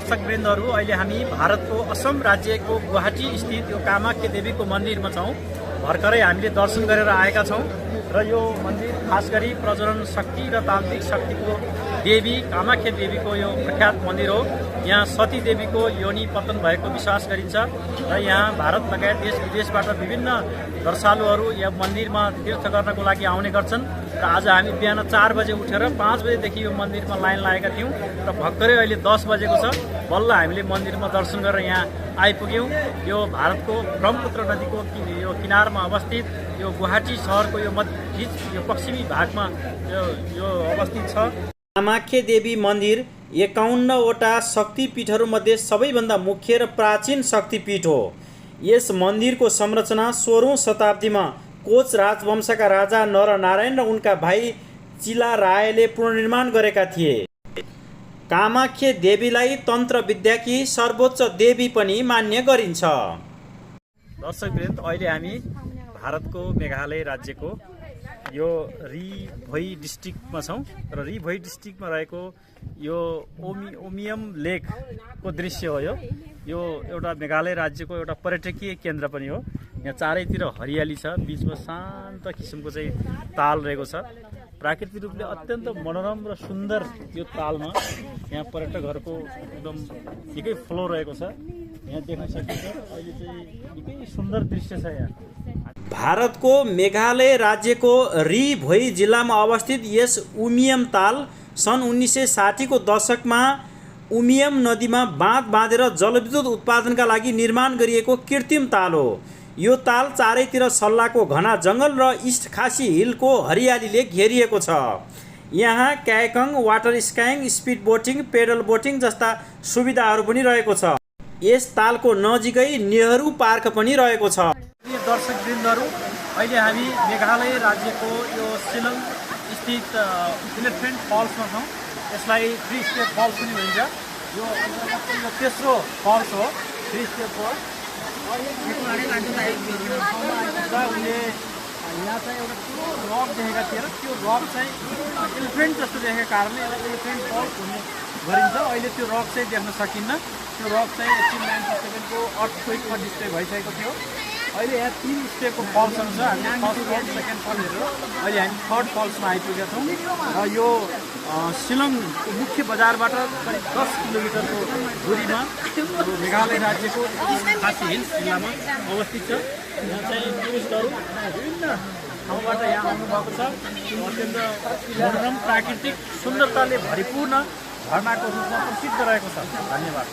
दर्शकवृन्दहरू, अहिले हामी भारतको असम राज्यको गुवाहाटी स्थित यो कामाख्या देवीको मन्दिरमा छौँ। भर्खरै हामीले दर्शन गरेर आएका छौँ र यो मन्दिर खास गरी प्रजनन शक्ति र तान्त्रिक शक्तिको देवी कामाख्या देवीको यो प्रख्यात मन्दिर हो। यहाँ सती देवीको योनि पतन भएको विश्वास गरिन्छ र यहाँ भारत लगायत देश विदेशबाट विभिन्न दर्शालुहरू यहाँ मन्दिरमा तीर्थ गर्नको लागि आउने गर्छन्। र आज हामी बिहान 4 बजे उठेर 5 बजेदेखि यो मन्दिरमा लाइन लागेका थियौँ र भर्खरै अहिले 10 बजेको छ। बल्ल हामीले मन्दिरमा दर्शन गरेर यहाँ आइपुग्यौँ। यो भारतको ब्रह्मपुत्र नदीको यो किनारमा अवस्थित यो गुवाहाटी सहरको यो पश्चिमी भागमा यो अवस्थित छ। कामाख्या देवी मन्दिर 51वटा शक्तिपीठहरूमध्ये सबैभन्दा मुख्य र प्राचीन शक्तिपीठ हो। यस मन्दिरको संरचना 16औं शताब्दीमा कोच राजवंशका राजा नरनारायण र उनका भाइ चिला रायले पुनर्निर्माण गरेका थिए। कामाख्या देवीलाई तन्त्र विद्याकी सर्वोच्च देवी पनि मान्य गरिन्छ। दर्शकवृन्द, अहिले हामी भारतको मेघालय राज्यको यो रिभोई डिस्ट्रिक्टमा छौँ र रिभोई डिस्ट्रिक्टमा रहेको यो उमियम लेकको दृश्य हो। यो एउटा मेघालय राज्यको एउटा पर्यटकीय केन्द्र पनि हो। यहाँ चारैतिर हरियाली छ, बिचमा शान्त किसिमको चाहिँ ताल रहेको छ। प्राकृतिक रूपले अत्यन्त मनोरम र सुन्दर यो तालमा यहाँ पर्यटकहरूको एकदम निकै फ्लो रहेको छ। यहाँ देख्न सकिन्छ अहिले चाहिँ निकै सुन्दर दृश्य छ। यहाँ भारतको मेघालय राज्यको रिभोई जिल्लामा अवस्थित यस उमियम ताल सन् 1960 को दशकमा उमियम नदीमा बाँध बाँधेर जलविद्युत उत्पादनका लागि निर्माण गरिएको कृत्रिम ताल हो। यो ताल चारैतिर सल्लाको घना जङ्गल र इस्ट खासी हिलको हरियालीले घेरिएको छ। यहाँ kayaking, water skiing, speed boating, pedal boating जस्ता सुविधाहरू पनि रहेको छ। यस तालको नजिकै नेहरू पार्क पनि रहेको छ। दर्शकवृन्दहरू, अहिले हामी मेघालय राज्यको यो शिलङ स्थित इलेफेन्ट फल्समा छौँ। यसलाई 3 स्टेप फल्स पनि भनिन्छ। यो तेस्रो फल्स हो 3 स्टेप फल्स। उसले यहाँ चाहिँ एउटा ठुलो रक देखेका थिए र त्यो रक चाहिँ एलिफेन्ट जस्तो देखेको कारणले यसलाई एलिफेन्ट फल्स भन्ने गरिन्छ। अहिले त्यो रक चाहिँ देख्न सकिन्न। त्यो रक चाहिँ 1897 को अर्थक्वेकमा डिस्ट्रोय भइसकेको थियो। अहिले यहाँ 3 स्टेपको फल्सहरू छ। हामी फर्स्ट फल्स, सेकेन्ड फल्स हेरेर अहिले हामी थर्ड फल्समा आइपुगेका छौँ। र यो शिलङको मुख्य बजारबाट करिब 10 किलोमिटरको दूरीमा मेघालय राज्यको खासी हिल्स जिल्लामा अवस्थित छ। यहाँ चाहिँ टुरिस्टहरू विभिन्न ठाउँबाट यहाँ आउनुभएको छ। अत्यन्त मनोरम प्राकृतिक सुन्दरताले भरिपूर्ण झरनाको रूपमा प्रसिद्ध रहेको छ। धन्यवाद।